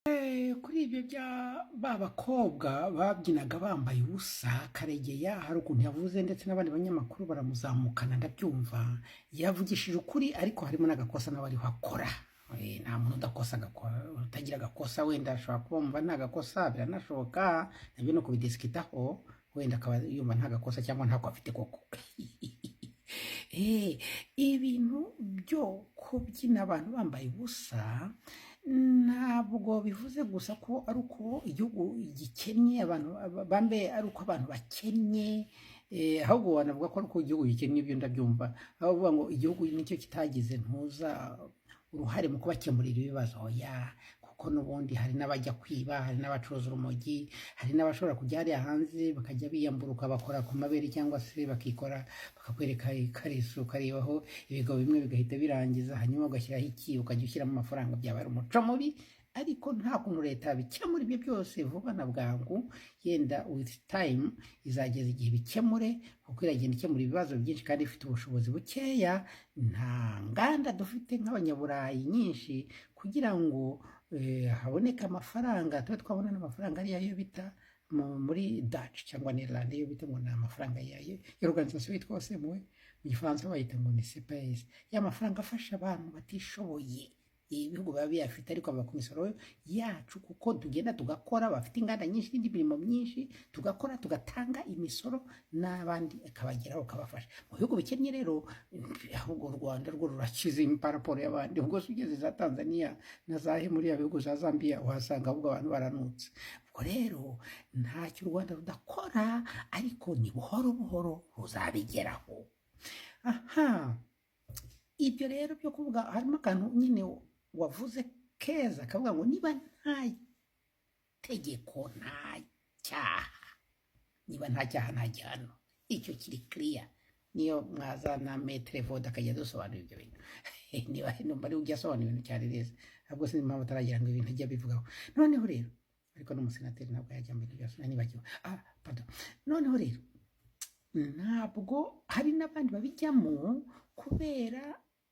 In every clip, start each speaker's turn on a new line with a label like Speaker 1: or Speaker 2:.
Speaker 1: Kuri ibyo bya ba bakobwa babyinaga bambaye ubusa Karegeya hari ukuntu yavuze ndetse n'abandi banyamakuru baramuzamukana ndabyumva yavugishije ukuri ariko harimo n'agakosa nawe ariho akora. Nta muntu utagira agakosa wenda ashobora kuba wumva nta gakosa biranashoboka nabyo no kubidisikitaho wenda akaba yumva nta gakosa cyangwa ntako afite koko. Ibintu byo kubyina abantu bambaye ubusa ntabwo bivuze gusa ko ari uko igihugu gikennye abantu bambaye ari uko abantu bakennye, ahubwo wanavuga ko ari uko igihugu gikennye. Ibyo ndabyumva aho bavuga ngo igihugu nicyo kitagize ntuza uruhare mu kubakemurira ibibazo oya, kuko n'ubundi hari n'abajya kwiba, hari n'abacuruza urumogi, hari n'abashobora kujya hariya hanze bakajya biyamburuka bakora ku mabere cyangwa se bakikora bakakwereka ikariso ukarebaho ibigabo bimwe bigahita birangiza hanyuma ugashyiraho iki ukajya ushyiramo amafaranga, byaba ari umuco mubi. Ariko nta kuntu leta yabikemura ibyo byose vuba na bwangu, yenda with time izageza igihe bikemure kuko iragenda ikemura ibibazo byinshi kandi ifite ubushobozi bukeya. Nta nganda dufite nk'abanyaburayi nyinshi kugira ngo haboneke amafaranga, tube twabona n'amafaranga ariyo yo bita muri Dutch cyangwa Netherland yo bita ngo ni amafaranga yayo y'organisation yitwa OCME mu gifaransa bayita ngo ni CPS, ya mafaranga afasha abantu batishoboye. Ibihugu biba biyafite ariko aba ku misoro yacu kuko tugenda tugakora, bafite inganda nyinshi n'indi mirimo myinshi tugakora tugatanga imisoro n'abandi akabageraho ukabafasha. Mu bihugu bikennye rero ahubwo u Rwanda rwo rurakize imparaporo y'abandi, ubwo ugeze za Tanzania na zahe muri ya bihugu za Zambia uhasanga ahubwo abantu baranutse. Ubwo rero ntacyo u Rwanda rudakora ariko ni buhoro buhoro ruzabigeraho. Ibyo rero byo kuvuga harimo akantu nyine wavuze keza kavuga ngo niba nta tegeko nta cyaha, niba nta cyaha nta gihano, icyo kiri clear. Niyo mwazana metre voda akajya dusobanura ibyo bintu niba numva ari ujya asobanura ibintu cyane neza, ahubwo sinzi impamvu ataragira ngo ibintu ajya bivugaho. Noneho rero ariko n'umusenateri ntabwo yajya mbere byose nibagiwe. Pardon. Noneho rero ntabwo hari n'abandi babijyamo kubera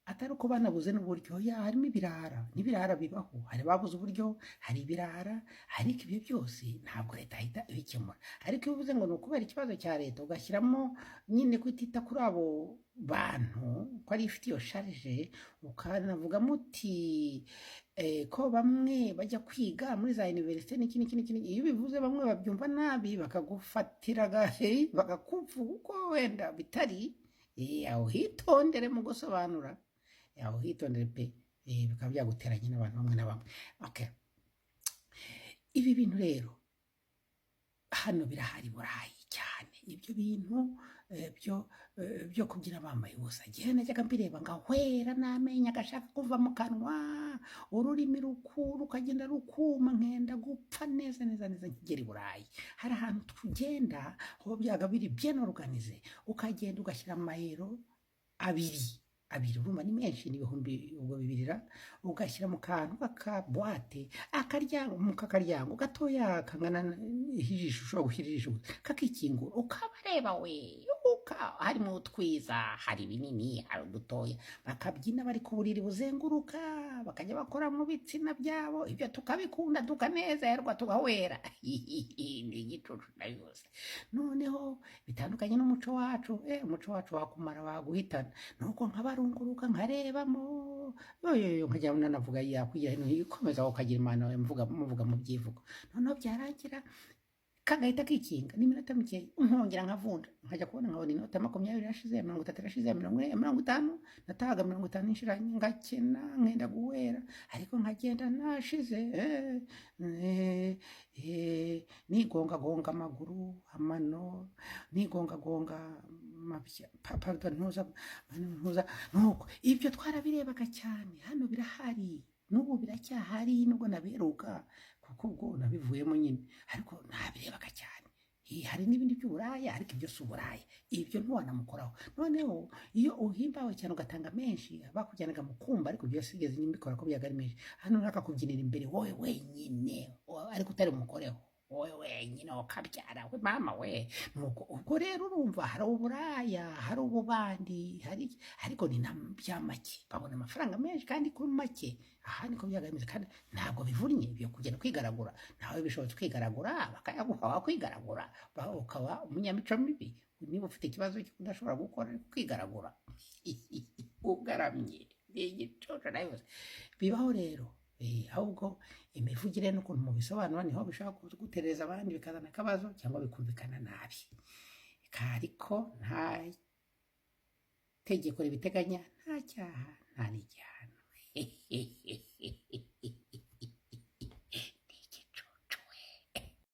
Speaker 1: atari uko banabuze n'uburyo, harimo ibirara n'ibirara bibaho, hari babuze uburyo, hari ibirara, ariko ibyo byose ntabwo leta ahita ibikemura. Ariko iyo uvuze ngo ni ukubera ikibazo cya leta ugashyiramo nyine kutita kuri abo bantu ko ari ifite iyo sharije, ukanavuga muti ko bamwe bajya kwiga muri za universite n'iki, iyo bivuze bamwe babyumva nabi bakagufatira bakakuvuga uko wenda bitari, aho hitondere mu gusobanura, aho hitondere pe, bikaba byaguteranya n'abantu bamwe na bamwe. Ibi bintu rero hano birahari burayi cyane, ibyo bintu byo kubyina bambaye ubusa. Igihe najyaga mbireba ngahwera n'amenyo agashaka kuva mu kanwa, ururimi rukura ukagenda rukuma nkenda gupfa neza nkigera i Burayi. Hari ahantu tugenda aho byaga biri bien organisé, ukagenda ugashyira amayero abiri urumva ni menshi, n'ibihumbi ubwo bibirira, ugashyira mu kantu k'akabwate, akaryango gatoya kangana ijisho, ushobora gushyira ijisho kakikingura ukabareba harimo utwiza, hari binini, hari udutoya, bakabyina bari ku buriri buzenguruka, bakajya bakora mu bitsina byabo, ibyo tukabikunda tukanezerwa tugahwera ni igicucu na yose. Noneho bitandukanye n'umuco wacu, umuco wacu wakumara waguhitana, nuko nkabarunguruka nkarebamo nkajya nanavuga yakwigira ikomeza ukagira imana muvuga mu byivugo. Noneho byarangira kagahita kikinga n'iminota mike nkongera nkavunda, nkajya kubona nkabona inota 20 irashize, 30 irashize, 40, 50, natahaga 50 inshiranye ngakena nkenda guhera, ariko nkagenda nashize nigonga amaguru, amano, nigonga mabya ntuza nuko ibyo twarabirebaga cyane. Hano birahari n'ubu biracyahari, nubwo naberuka kuko ubwo nabivuyemo nyine, ariko nabirebaga cyane. Hari n'ibindi by'uburaya ariko ibyo si uburaya, ibyo ntiwanamukoraho. Noneho iyo uhimbawe cyane ugatanga menshi bakujyanaga mu kumba, ariko ibyo sigeze nyine mbikora ko byaga ari menshi. Hano nakakubyinira imbere wowe wenyine ariko utari umukoreho, wowe wenyine ukabyara we mama we nuko ubwo rero urumva hari uburaya hari ububandi hari ariko ni na bya make babona amafaranga menshi kandi kuri make aha niko byagamije kandi ntabwo bivunnye byo kugenda kwigaragura nawe bishobotse kwigaragura bakayaguha wakwigaragura ukaba umunyamico mibi niba ufite ikibazo cyo kudashobora gukora kwigaragura ugaramye ni igicoco nayo bibaho rero ahubwo imivugire n'ukuntu mubisobanura niho bishobora gutereza abandi bikazana akabazo cyangwa bikumvikana nabi ariko nta tegeko ribiteganya nta cyaha nta n'igihano